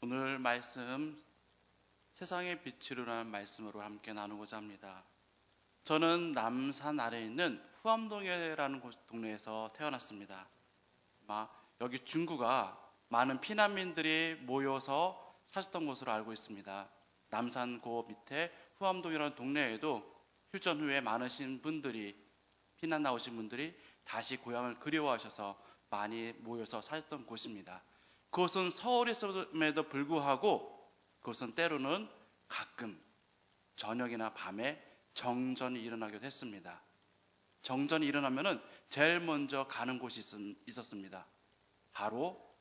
오늘 말씀 세상의 빛으로라는 말씀으로 함께 나누고자 합니다. 저는 남산 아래에 있는 후암동이라는 동네에서 태어났습니다. 여기 중구가 많은 피난민들이 모여서 사셨던 곳으로 알고 있습니다. 남산 그 밑에 후암동이라는 동네에도 휴전 후에 많으신 분들이 피난 나오신 분들이 다시 고향을 그리워하셔서 많이 모여서 사셨던 곳입니다. 그곳은 서울이었음에도 불구하고 그곳은 때로는 가끔 저녁이나 밤에 정전이 일어나기도 했습니다. 정전이 일어나면은 제일 먼저 가는 곳이 있었습니다. 바로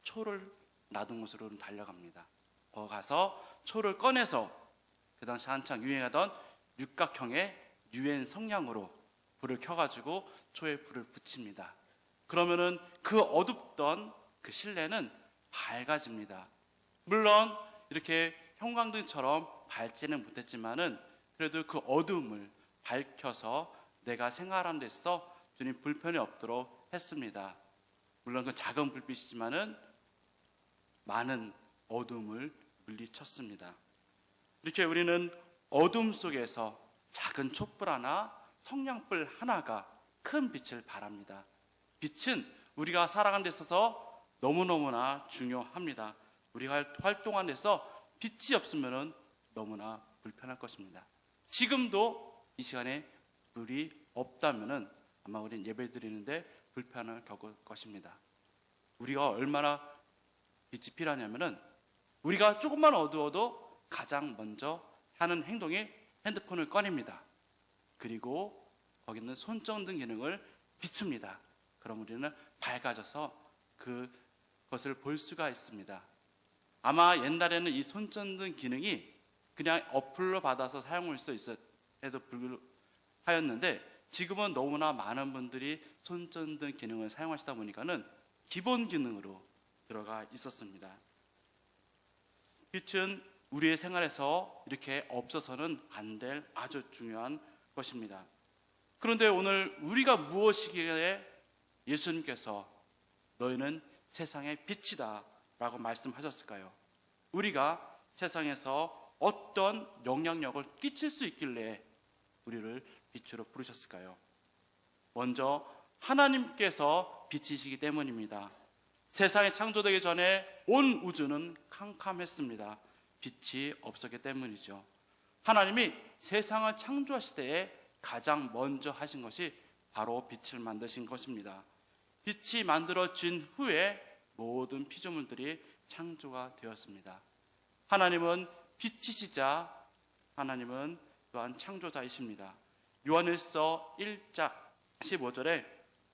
초를 놔둔 곳으로 달려갑니다. 거기 가서 초를 꺼내서 그 당시 한창 유행하던 육각형의 유엔 성냥으로 불을 켜가지고 초에 불을 붙입니다. 그러면은 그 어둡던 그 실내는 밝아집니다. 물론 이렇게 형광등처럼 밝지는 못했지만은 그래도 그 어둠을 밝혀서 내가 생활하는 데서 주님 불편이 없도록 했습니다. 물론 그 작은 불빛이지만은 많은 어둠을 물리쳤습니다. 이렇게 우리는 어둠 속에서 작은 촛불 하나, 성냥불 하나가 큰 빛을 발합니다. 빛은 우리가 살아가는 데 있어서 너무너무나 중요합니다. 우리가 활동하는 데서 빛이 없으면 너무나 불편할 것입니다. 지금도 이 시간에 불이 없다면 아마 우리는 예배 드리는데 불편을 겪을 것입니다. 우리가 얼마나 빛이 필요하냐면은 우리가 조금만 어두워도 가장 먼저 하는 행동이 핸드폰을 꺼냅니다. 그리고 거기 있는 손전등 기능을 비춥니다. 그럼 우리는 밝아져서 그것을 볼 수가 있습니다. 아마 옛날에는 이 손전등 기능이 그냥 어플로 받아서 사용할 수 있어도 불하였는데 지금은 너무나 많은 분들이 손전등 기능을 사용하시다 보니까는 기본 기능으로 들어가 있었습니다. 빛은 우리의 생활에서 이렇게 없어서는 안 될 아주 중요한 것입니다. 그런데 오늘 우리가 무엇이기에 예수님께서 너희는 세상의 빛이다 라고 말씀하셨을까요? 우리가 세상에서 어떤 영향력을 끼칠 수 있길래 우리를 빛으로 부르셨을까요? 먼저 하나님께서 빛이시기 때문입니다. 세상이 창조되기 전에 온 우주는 캄캄했습니다. 빛이 없었기 때문이죠. 하나님이 세상을 창조하실 때에 가장 먼저 하신 것이 바로 빛을 만드신 것입니다. 빛이 만들어진 후에 모든 피조물들이 창조가 되었습니다. 하나님은 빛이시자 하나님은 또한 창조자이십니다. 요한일서 1장 15절에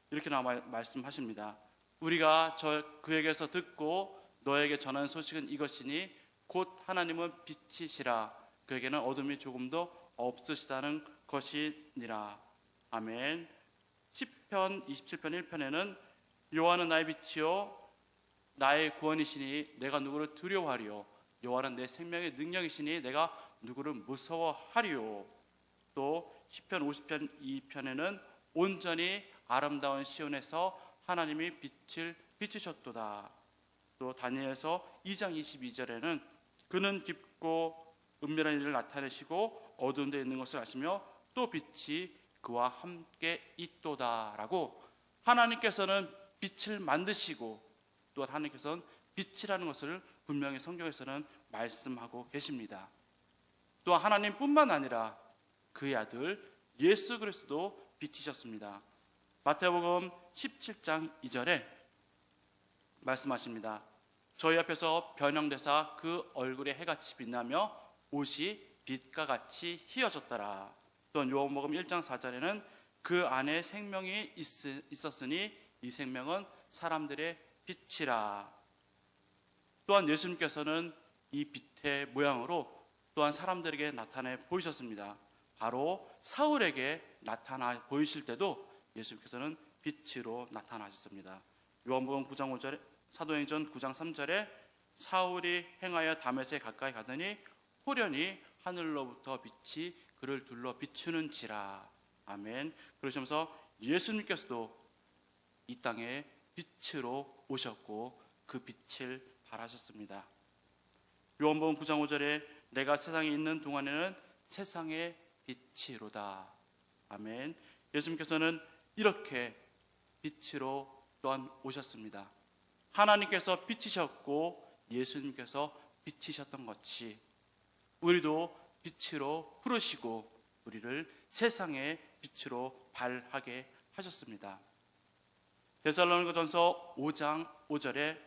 이렇게 나와 말씀하십니다. 우리가 그에게서 듣고 너에게 전하는 소식은 이것이니 곧 하나님은 빛이시라 그에게는 어둠이 조금도 없으시다는 것이니라. 아멘. 시편 27편 1편에는 여호와는 나의 빛이요 나의 구원이시니 내가 누구를 두려워하리요 여호와는 내 생명의 능력이시니 내가 누구를 무서워하리요. 또 시편 50편 2편에는 온전히 아름다운 시온에서 하나님이 빛을 비추셨도다. 또 다니엘서 2장 22절에는 그는 깊고 은밀한 일을 나타내시고 어두운 데 있는 것을 아시며 또 빛이 그와 함께 있도다라고 하나님께서는 빛을 만드시고 또 하나님께서는 빛이라는 것을 분명히 성경에서는 말씀하고 계십니다. 또 하나님뿐만 아니라 그의 아들 예수 그리스도도 빛이셨습니다. 마태복음 17장 2절에 말씀하십니다. 저희 앞에서 변형되사 그 얼굴에 해같이 빛나며 옷이 빛과 같이 희어졌더라. 또 요한복음 1장 4절에는 그 안에 생명이 있었으니 이 생명은 사람들의 빛이라. 또한 예수님께서는 이 빛의 모양으로 또한 사람들에게 나타내 보이셨습니다. 바로 사울에게 나타나 보이실 때도 예수님께서는 빛으로 나타나셨습니다. 요한복음 9장 5절에 사도행전 9장 3절에 사울이 행하여 다메섹에 가까이 가더니 호련히 하늘로부터 빛이 그를 둘러 비추는지라. 아멘. 그러시면서 예수님께서도 이 땅에 빛으로 오셨고 그 빛을 발하셨습니다. 요한복음 9장 5절에 내가 세상에 있는 동안에는 세상의 빛이로다. 아멘. 예수님께서는 이렇게 빛으로 또한 오셨습니다. 하나님께서 빛이셨고 예수님께서 빛이셨던 것이 우리도 빛으로 부르시고 우리를 세상의 빛으로 발하게 하셨습니다. 데살로니가전서 5장 5절에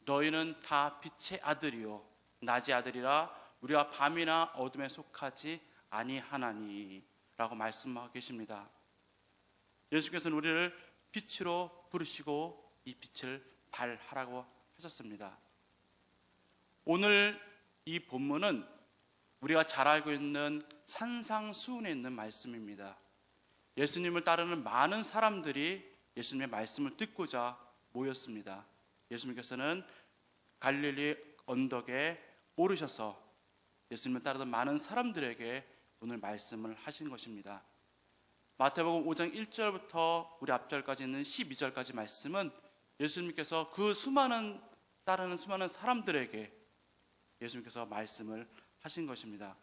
너희는 다 빛의 아들이요 낮의 아들이라 우리가 밤이나 어둠에 속하지 아니하나니 라고 말씀하고 계십니다. 예수께서는 우리를 빛으로 부르시고 이 빛을 발하라고 하셨습니다. 오늘 이 본문은 우리가 잘 알고 있는 산상수훈에 있는 말씀입니다. 예수님을 따르는 많은 사람들이 예수님의 말씀을 듣고자 모였습니다. 예수님께서는 갈릴리 언덕에 오르셔서 예수님을 따르던 많은 사람들에게 오늘 말씀을 하신 것입니다. 마태복음 5장 1절부터 우리 앞절까지 있는 12절까지 말씀은 예수님께서 그 따르는 수많은 사람들에게 예수님께서 말씀을 하신 것입니다.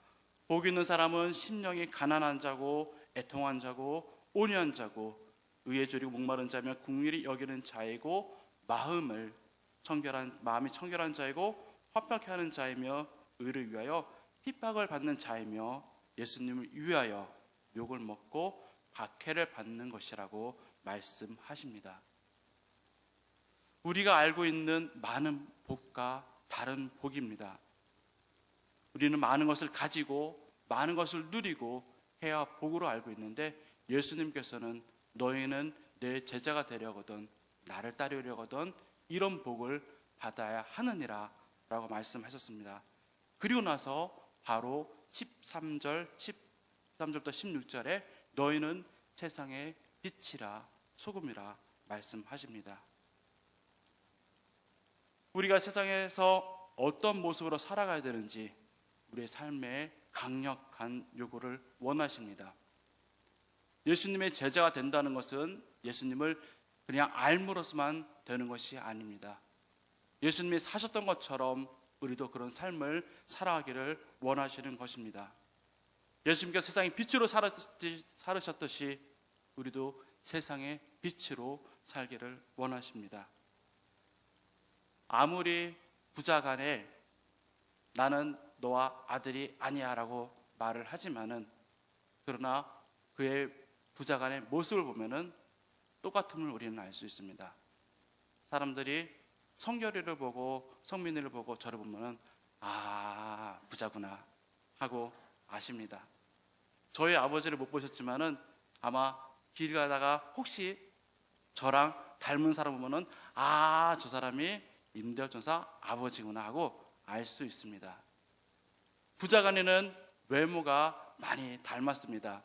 복 있는 사람은 심령이 가난한 자고 애통한 자고 온유한 자고 의에 줄이고 목마른 자며 긍휼히 여기는 자이고 마음이 청결한 자이고 화평케 하는 자이며 의를 위하여 핍박을 받는 자이며 예수님을 위하여 욕을 먹고 박해를 받는 것이라고 말씀하십니다. 우리가 알고 있는 많은 복과 다른 복입니다. 우리는 많은 것을 가지고 많은 것을 누리고 해야 복으로 알고 있는데 예수님께서는 너희는 내 제자가 되려거든 나를 따르려거든 이런 복을 받아야 하느니라 라고 말씀하셨습니다. 그리고 나서 바로 13절부터 16절에 너희는 세상의 빛이라 소금이라 말씀하십니다. 우리가 세상에서 어떤 모습으로 살아가야 되는지 우리의 삶에 강력한 요구를 원하십니다. 예수님의 제자가 된다는 것은 예수님을 그냥 알므로서만 되는 것이 아닙니다. 예수님이 사셨던 것처럼 우리도 그런 삶을 살아가기를 원하시는 것입니다. 예수님께서 세상의 빛으로 살으셨듯이 우리도 세상의 빛으로 살기를 원하십니다. 아무리 부자간에 나는 너와 아들이 아니야 라고 말을 하지만은 그러나 그의 부자간의 모습을 보면은 똑같음을 우리는 알 수 있습니다. 사람들이 성결이를 보고 성민이를 보고 저를 보면은 아 부자구나 하고 아십니다. 저희 아버지를 못 보셨지만은 아마 길 가다가 혹시 저랑 닮은 사람 보면은 아 저 사람이 임대업 전사 아버지구나 하고 알 수 있습니다. 부자간에는 외모가 많이 닮았습니다.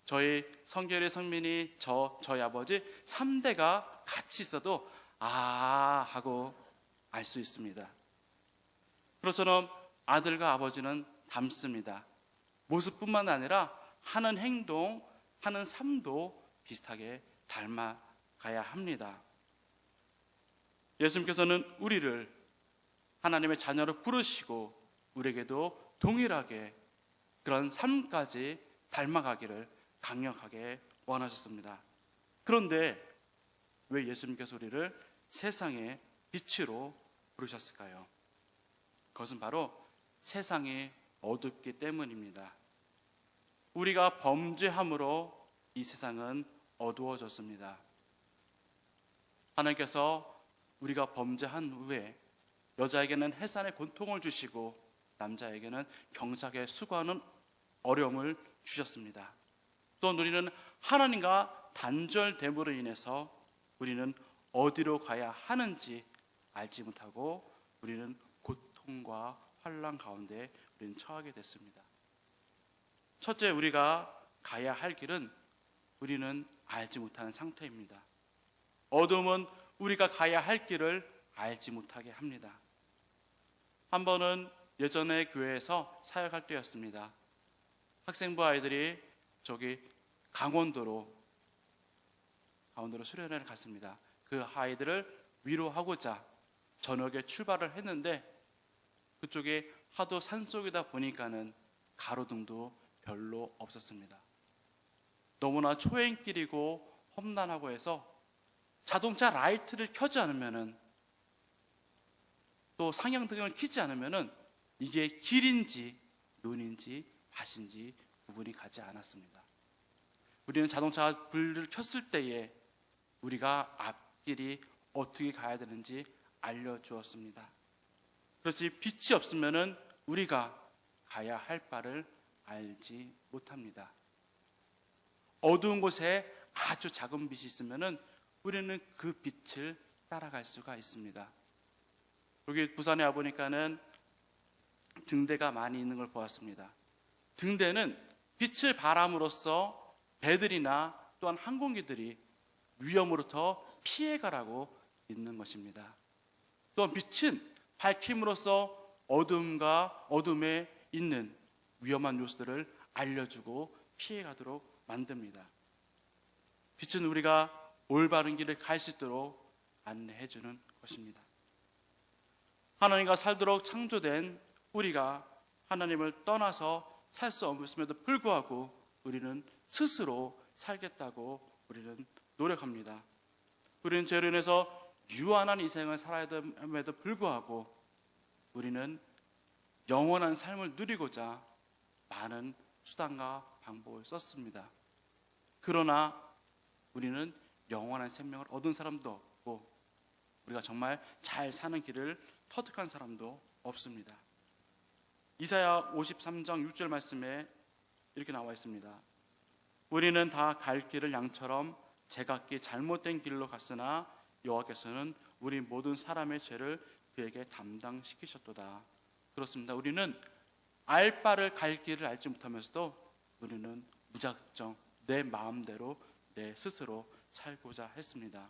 저희 성결의 성민이 저희 아버지 3대가 같이 있어도 아 하고 알 수 있습니다. 그렇처럼 아들과 아버지는 닮습니다. 모습뿐만 아니라 하는 행동, 하는 삶도 비슷하게 닮아가야 합니다. 예수님께서는 우리를 하나님의 자녀로 부르시고 우리에게도 동일하게 그런 삶까지 닮아가기를 강력하게 원하셨습니다. 그런데 왜 예수님께서 우리를 세상의 빛으로 부르셨을까요? 그것은 바로 세상이 어둡기 때문입니다. 우리가 범죄함으로 이 세상은 어두워졌습니다. 하나님께서 우리가 범죄한 후에 여자에게는 해산의 고통을 주시고 남자에게는 경작에 수고하는 어려움을 주셨습니다. 또 우리는 하나님과 단절됨으로 인해서 우리는 어디로 가야 하는지 알지 못하고 우리는 고통과 환난 가운데 우리는 처하게 됐습니다. 첫째, 우리가 가야 할 길은 우리는 알지 못하는 상태입니다. 어둠은 우리가 가야 할 길을 알지 못하게 합니다. 한 번은 예전에 교회에서 사역할 때였습니다. 학생부 아이들이 저기 강원도로 수련회를 갔습니다. 그 아이들을 위로하고자 저녁에 출발을 했는데 그쪽에 하도 산속이다 보니까는 가로등도 별로 없었습니다. 너무나 초행길이고 험난하고 해서 자동차 라이트를 켜지 않으면은, 또 상향등을 켜지 않으면은 이게 길인지 눈인지 밭인지 구분이 가지 않았습니다. 우리는 자동차 불을 켰을 때에 우리가 앞길이 어떻게 가야 되는지 알려주었습니다. 그렇지 빛이 없으면은 우리가 가야 할 바를 알지 못합니다. 어두운 곳에 아주 작은 빛이 있으면은 우리는 그 빛을 따라갈 수가 있습니다. 여기 부산에 와보니까는 등대가 많이 있는 걸 보았습니다. 등대는 빛을 발함으로써 배들이나 또한 항공기들이 위험으로부터 피해가라고 있는 것입니다. 또한 빛은 밝힘으로써 어둠과 어둠에 있는 위험한 요소들을 알려주고 피해가도록 만듭니다. 빛은 우리가 올바른 길을 갈 수 있도록 안내해 주는 것입니다. 하나님과 살도록 창조된 우리가 하나님을 떠나서 살 수 없음에도 불구하고 우리는 스스로 살겠다고 우리는 노력합니다. 우리는 죄로 인해서 유한한 인생을 살아야 됨에도 불구하고 우리는 영원한 삶을 누리고자 많은 수단과 방법을 썼습니다. 그러나 우리는 영원한 생명을 얻은 사람도 없고 우리가 정말 잘 사는 길을 터득한 사람도 없습니다. 이사야 53장 6절 말씀에 이렇게 나와 있습니다. 우리는 다 갈 길을 양처럼 제각기 잘못된 길로 갔으나 여호와께서는 우리 모든 사람의 죄를 그에게 담당시키셨도다. 그렇습니다. 우리는 알 바를 갈 길을 알지 못하면서도 우리는 무작정 내 마음대로 내 스스로 살고자 했습니다.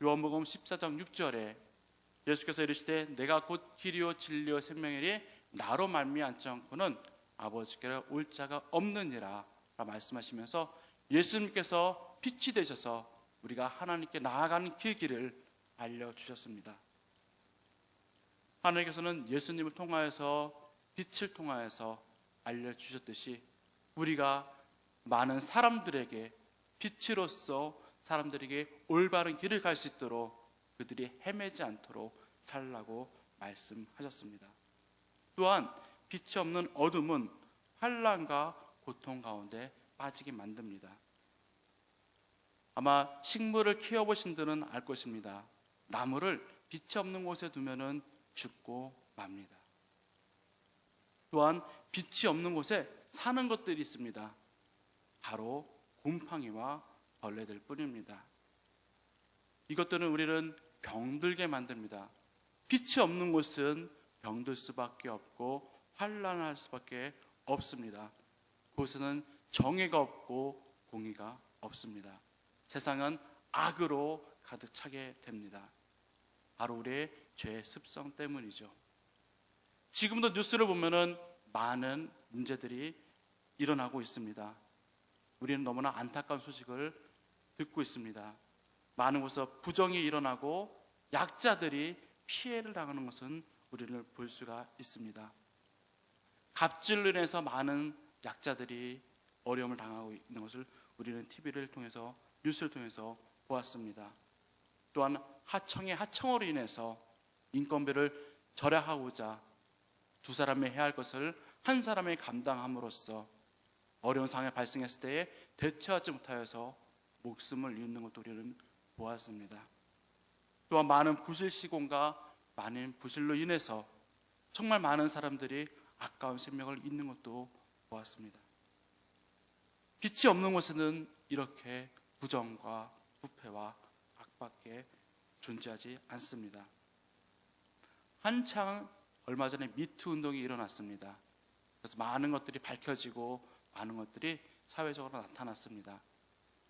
요한복음 14장 6절에 예수께서 이르시되 내가 곧 길이요 진리요 생명이니 나로 말미암지 않고는 아버지께로 올 자가 없느니라 말씀하시면서 예수님께서 빛이 되셔서 우리가 하나님께 나아가는 그 길을 알려주셨습니다. 하나님께서는 예수님을 통하여서 빛을 통하여서 알려주셨듯이 우리가 많은 사람들에게 빛으로서 사람들에게 올바른 길을 갈 수 있도록 그들이 헤매지 않도록 살라고 말씀하셨습니다. 또한 빛이 없는 어둠은 환난과 고통 가운데 빠지게 만듭니다. 아마 식물을 키워보신 분들은 알 것입니다. 나무를 빛이 없는 곳에 두면은 죽고 맙니다. 또한 빛이 없는 곳에 사는 것들이 있습니다. 바로 곰팡이와 벌레들 뿐입니다. 이것들은 우리는 병들게 만듭니다. 빛이 없는 곳은 병들 수밖에 없고 환난할 수밖에 없습니다. 그곳에는 정의가 없고 공의가 없습니다. 세상은 악으로 가득 차게 됩니다. 바로 우리의 죄의 습성 때문이죠. 지금도 뉴스를 보면은 많은 문제들이 일어나고 있습니다. 우리는 너무나 안타까운 소식을 듣고 있습니다. 많은 곳에서 부정이 일어나고 약자들이 피해를 당하는 것은 우리는 볼 수가 있습니다. 갑질로 인해서 많은 약자들이 어려움을 당하고 있는 것을 우리는 TV를 통해서 뉴스를 통해서 보았습니다. 또한 하청의 하청으로 인해서 인건비를 절약하고자 두 사람이 해야 할 것을 한 사람이 감당함으로써 어려운 상황이 발생했을 때에 대처하지 못하여서 목숨을 잃는 것도 우리는 보았습니다. 또한 많은 부실 시공과 많은 부실로 인해서 정말 많은 사람들이 아까운 생명을 잃는 것도 보았습니다. 빛이 없는 곳에는 이렇게 부정과 부패와 악밖에 존재하지 않습니다. 한창 얼마 전에 미투 운동이 일어났습니다. 그래서 많은 것들이 밝혀지고 많은 것들이 사회적으로 나타났습니다.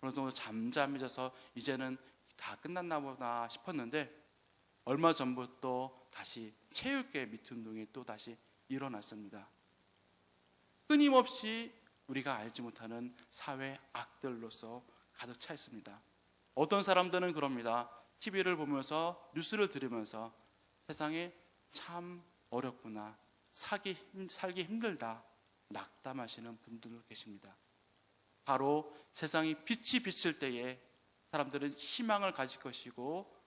그런데 잠잠해져서 이제는 다 끝났나 보다 싶었는데 얼마 전부터 다시 체육계 미투 운동이 또 다시 일어났습니다. 끊임없이 우리가 알지 못하는 사회 악들로서 가득 차 있습니다. 어떤 사람들은 그럽니다. TV를 보면서 뉴스를 들으면서 세상에 참 어렵구나, 살기 힘들다 낙담하시는 분들 계십니다. 바로 세상이 빛이 비칠 때에 사람들은 희망을 가질 것이고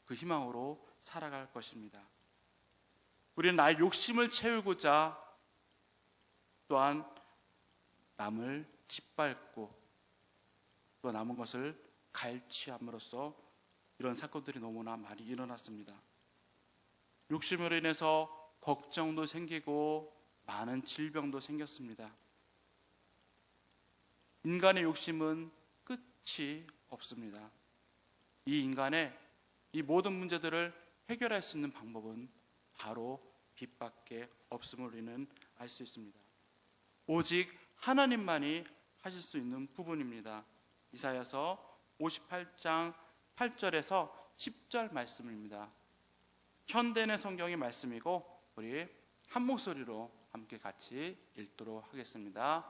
그 희망으로 살아갈 것입니다. 우리는 나의 욕심을 채우고자 또한 남을 짓밟고 또 남은 것을 갈취함으로써 이런 사건들이 너무나 많이 일어났습니다. 욕심으로 인해서 걱정도 생기고 많은 질병도 생겼습니다. 인간의 욕심은 끝이 없습니다. 이 인간의 이 모든 문제들을 해결할 수 있는 방법은 바로 빛밖에 없음을 우리는 알 수 있습니다. 오직 하나님만이 하실 수 있는 부분입니다. 이사야서 58장 8절에서 10절 말씀입니다. 현대인의 성경의 말씀이고 우리 한 목소리로 함께 같이 읽도록 하겠습니다.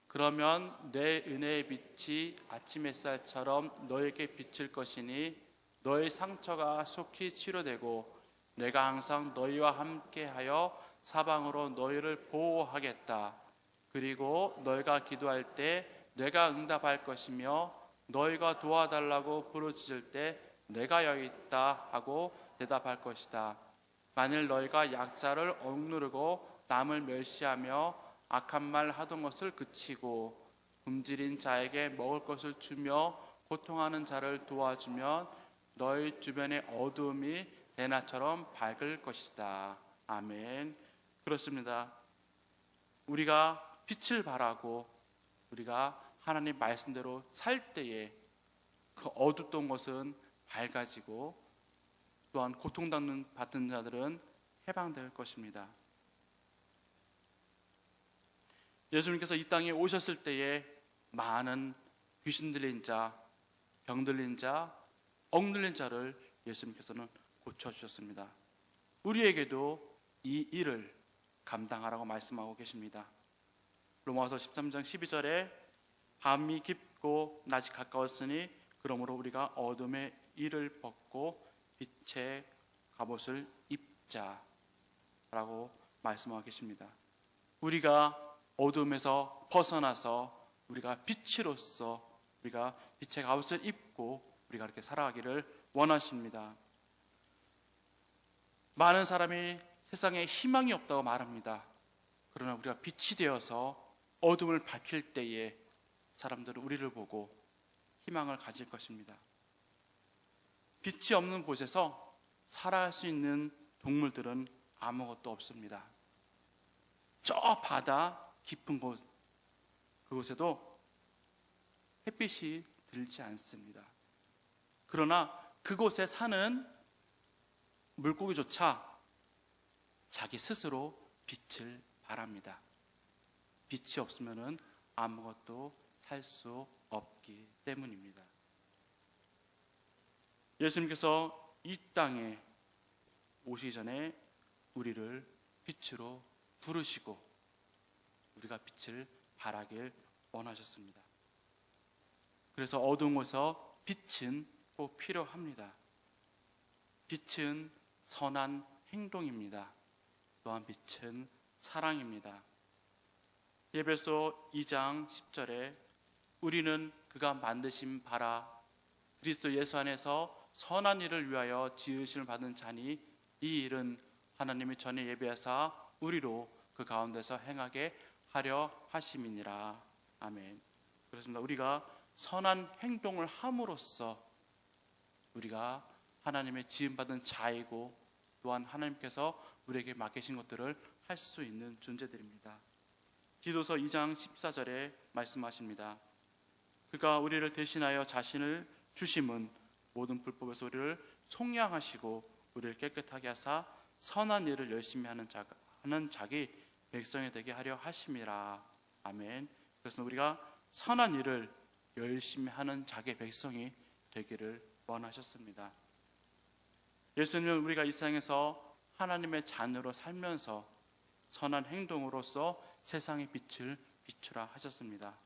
그러면 내 은혜의 빛이 아침 햇살처럼 너에게 비칠 것이니 너의 상처가 속히 치료되고 내가 항상 너희와 함께하여 사방으로 너희를 보호하겠다. 그리고 너희가 기도할 때 내가 응답할 것이며 너희가 도와달라고 부르짖을 때 내가 여기 있다 하고 대답할 것이다. 만일 너희가 약자를 억누르고 남을 멸시하며 악한 말 하던 것을 그치고 굶주린 자에게 먹을 것을 주며 고통하는 자를 도와주면 너희 주변의 어두움이 대낮처럼 밝을 것이다. 아멘. 그렇습니다. 우리가 빛을 바라고 우리가 하나님 말씀대로 살 때에 그 어둡던 것은 밝아지고 또한 고통받는 자들은 해방될 것입니다. 예수님께서 이 땅에 오셨을 때에 많은 귀신 들린 자, 병 들린 자, 억눌린 자를 예수님께서는 고쳐주셨습니다. 우리에게도 이 일을 감당하라고 말씀하고 계십니다. 로마서 13장 12절에 밤이 깊고 낮이 가까웠으니 그러므로 우리가 어둠의 일을 벗고 빛의 갑옷을 입자라고 말씀하고 계십니다. 우리가 어둠에서 벗어나서 우리가 빛으로서 우리가 빛의 갑옷을 입고 우리가 이렇게 살아가기를 원하십니다. 많은 사람이 세상에 희망이 없다고 말합니다. 그러나 우리가 빛이 되어서 어둠을 밝힐 때에 사람들은 우리를 보고 희망을 가질 것입니다. 빛이 없는 곳에서 살아갈 수 있는 동물들은 아무것도 없습니다. 저 바다 깊은 곳, 그곳에도 햇빛이 들지 않습니다. 그러나 그곳에 사는 물고기조차 자기 스스로 빛을 바랍니다. 빛이 없으면 아무것도 살 수 없기 때문입니다. 예수님께서 이 땅에 오시기 전에 우리를 빛으로 부르시고 우리가 빛을 발하길 원하셨습니다. 그래서 어두운 곳에서 빛은 꼭 필요합니다. 빛은 선한 행동입니다. 또한 빛은 사랑입니다. 에베소 2장 10절에 우리는 그가 만드신 바라 그리스도 예수 안에서 선한 일을 위하여 지으심을 받은 자니 이 일은 하나님이 전에 예비하사 우리로 그 가운데서 행하게 하려 하심이니라. 아멘. 그렇습니다. 우리가 선한 행동을 함으로써 우리가 하나님의 지음받은 자이고 또한 하나님께서 우리에게 맡기신 것들을 할 수 있는 존재들입니다. 디도서 2장 14절에 말씀하십니다. 그가 우리를 대신하여 자신을 주심은 모든 불법에서 우리를 속량하시고 우리를 깨끗하게 하사 선한 일을 열심히 하는 자기 백성이 되게 하려 하심이라. 아멘. 그래서 우리가 선한 일을 열심히 하는 자기 백성이 되기를 원하셨습니다. 예수님은 우리가 이 세상에서 하나님의 자녀로 살면서 선한 행동으로서 세상의 빛을 비추라 하셨습니다.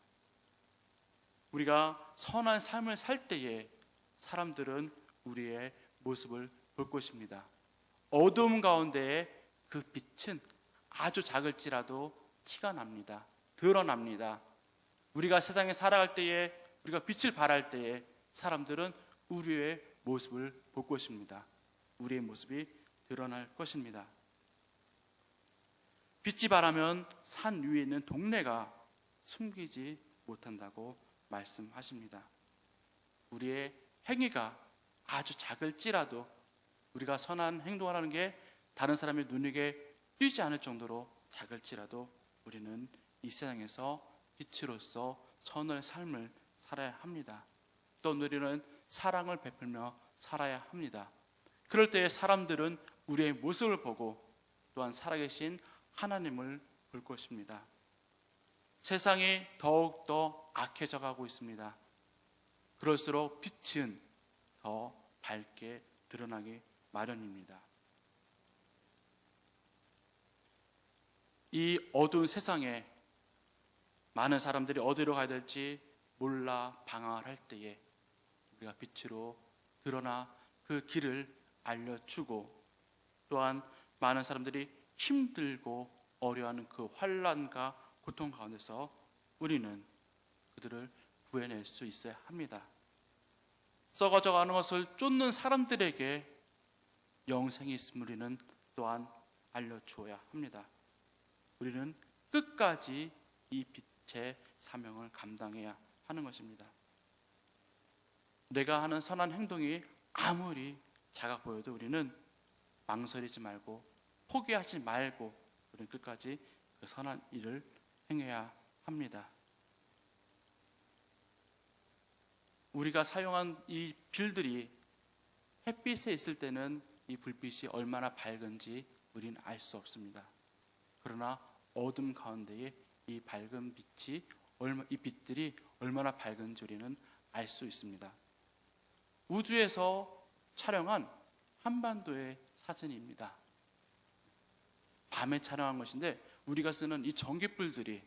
우리가 선한 삶을 살 때에 사람들은 우리의 모습을 볼 것입니다. 어두움 가운데에 그 빛은 아주 작을지라도 티가 납니다. 드러납니다. 우리가 세상에 살아갈 때에, 우리가 빛을 발할 때에 사람들은 우리의 모습을 볼 것입니다. 우리의 모습이 드러날 것입니다. 빛이 발하면 산 위에 있는 동네가 숨기지 못한다고 말씀하십니다. 우리의 행위가 아주 작을지라도, 우리가 선한 행동을 하는 게 다른 사람의 눈에게 띄지 않을 정도로 작을지라도 우리는 이 세상에서 빛으로서 선의 삶을 살아야 합니다. 또 우리는 사랑을 베풀며 살아야 합니다. 그럴 때에 사람들은 우리의 모습을 보고 또한 살아계신 하나님을 볼 것입니다. 세상이 더욱더 악해져 가고 있습니다. 그럴수록 빛은 더 밝게 드러나기 마련입니다. 이 어두운 세상에 많은 사람들이 어디로 가야 될지 몰라 방황을 할 때에 우리가 빛으로 드러나 그 길을 알려주고, 또한 많은 사람들이 힘들고 어려워하는 그 환난과 고통 가운데서 우리는 그들을 구해낼 수 있어야 합니다. 썩어져가는 것을 쫓는 사람들에게 영생이 있음을 우리는 또한 알려주어야 합니다. 우리는 끝까지 이 빛의 사명을 감당해야 하는 것입니다. 내가 하는 선한 행동이 아무리 작아 보여도 우리는 망설이지 말고 포기하지 말고 우리는 끝까지 그 선한 일을 행해야 합니다. 우리가 사용한 이 빌들이 햇빛에 있을 때는 이 불빛이 얼마나 밝은지 우리는 알 수 없습니다. 그러나 어둠 가운데에 이 밝은 빛이, 이 빛들이 얼마나 밝은지 우리는 알 수 있습니다. 우주에서 촬영한 한반도의 사진입니다. 밤에 촬영한 것인데 우리가 쓰는 이 전기불들이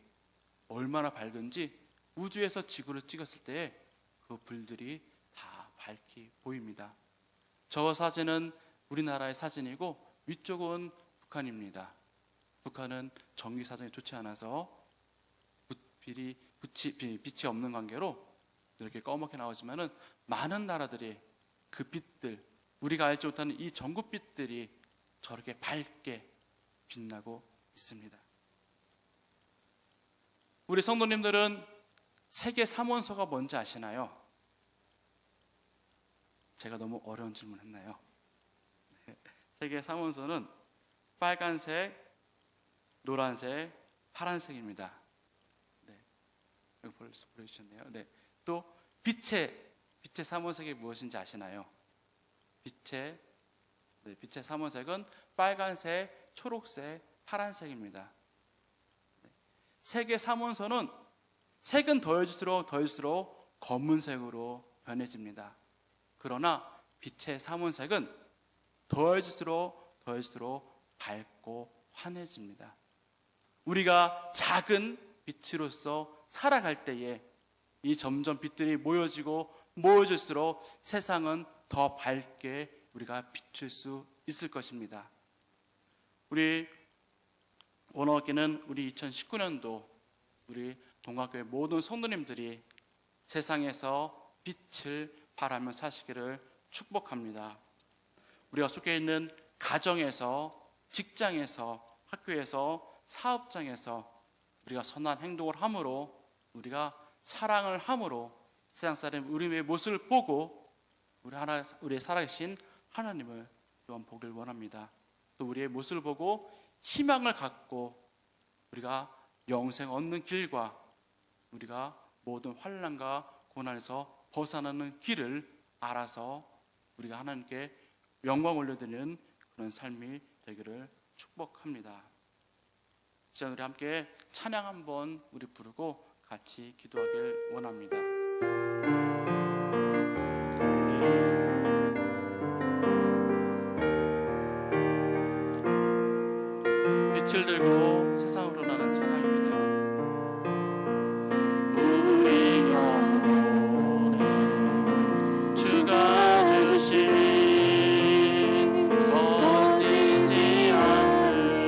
얼마나 밝은지 우주에서 지구를 찍었을 때에 그 불들이 다 밝게 보입니다. 저 사진은 우리나라의 사진이고 위쪽은 북한입니다. 북한은 전기 사정이 좋지 않아서 빛이 없는 관계로 이렇게 꺼멓게 나오지만은 많은 나라들이 그 빛들, 우리가 알지 못하는 이 전구빛들이 저렇게 밝게 빛나고 있습니다. 우리 성도님들은 세계 3원소가 뭔지 아시나요? 제가 너무 어려운 질문 했나요? 세계 3원소는 빨간색, 노란색, 파란색입니다. 네, 여기 보여주셨네요. 네, 또 빛의 3원색이 무엇인지 아시나요? 빛의 3원색은 빨간색, 초록색, 파란색입니다. 네, 세계 3원소는 색은 더해질수록 검은색으로 변해집니다. 그러나 빛의 3원색은 더해질수록 밝고 환해집니다. 우리가 작은 빛으로서 살아갈 때에 이 점점 빛들이 모여질수록 세상은 더 밝게 우리가 비출 수 있을 것입니다. 우리 원어학기는 우리 2019년도 우리 동학교의 모든 성도님들이 세상에서 빛을 발하며 사시기를 축복합니다. 우리가 속해 있는 가정에서, 직장에서, 학교에서, 사업장에서 우리가 선한 행동을 함으로, 우리가 사랑을 함으로 세상 사람 우리의 모습을 보고 우리의 살아계신 하나님을 또한 보길 원합니다. 또 우리의 모습을 보고 희망을 갖고 우리가 영생 얻는 길과 우리가 모든 환난과 고난에서 벗어나는 길을 알아서 우리가 하나님께 영광 올려드리는 그런 삶이 되기를 축복합니다. 이제 우리 함께 찬양 한번 우리 부르고 같이 기도하길 원합니다. 빛을 들고 세상으로 나는 찬양입니다. 우리 영혼에 주가 주신 꺼지지 않는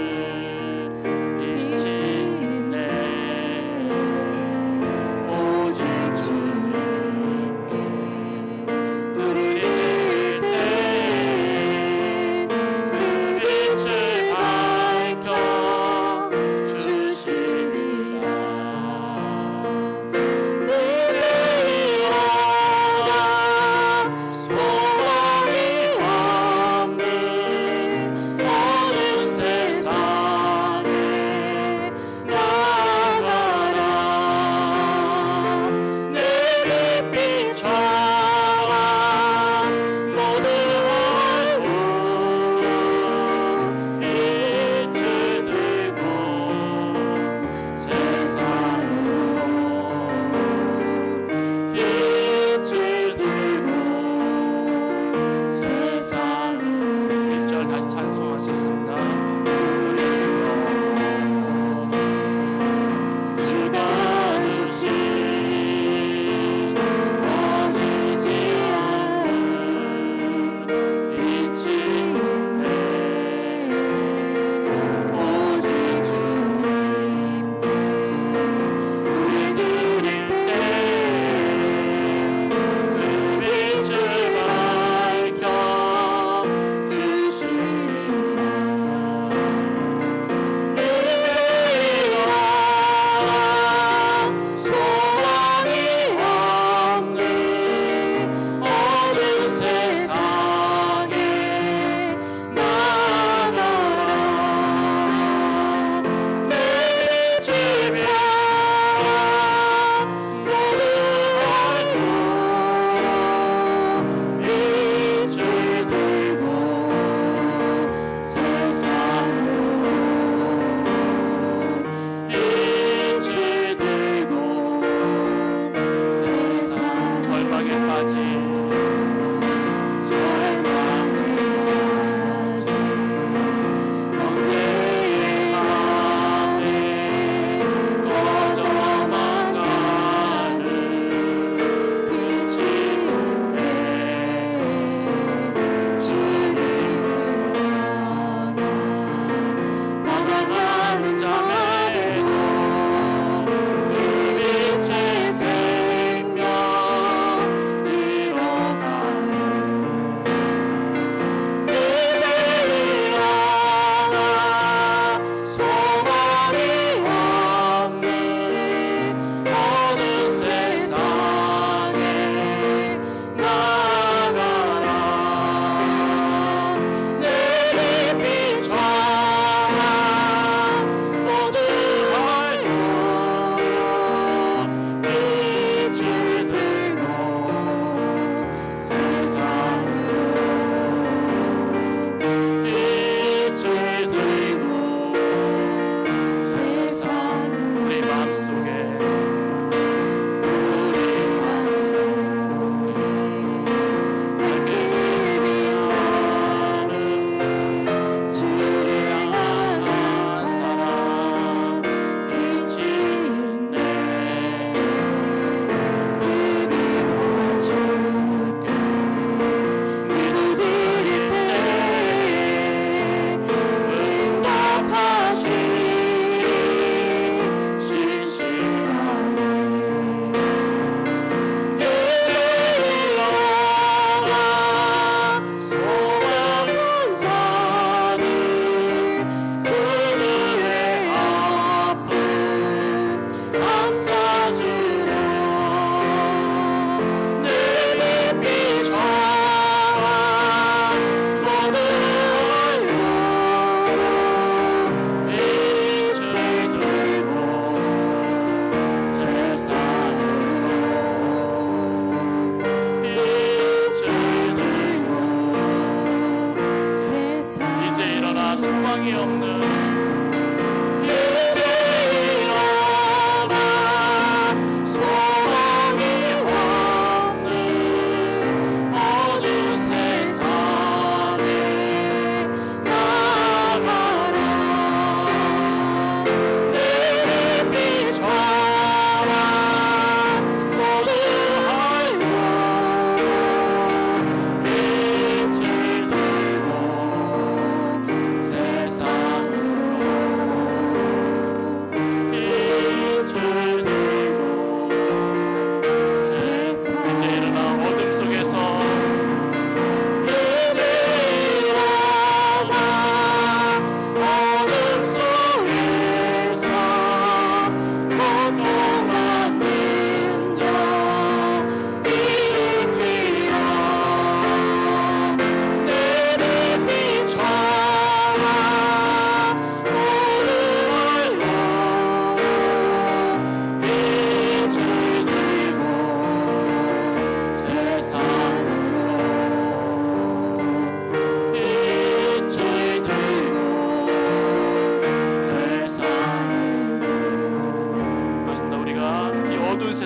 소망이 없는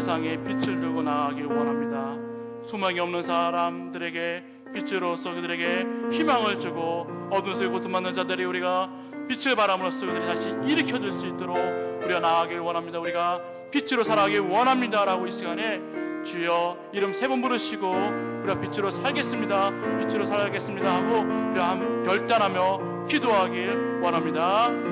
세상에 빛을 들고 나가길 원합니다. 소망이 없는 사람들에게 빛으로서 그들에게 희망을 주고 어두운 속에 고통받는 자들이 우리가 빛을 바람으로써 그들이 다시 일으켜줄 수 있도록 우리가 나아가길 원합니다. 우리가 빛으로 살아가길 원합니다 라고 이 시간에 주여 이름 3번 부르시고 우리가 빛으로 살겠습니다, 빛으로 살아가겠습니다 하고 우리가 결단하며 기도하길 원합니다.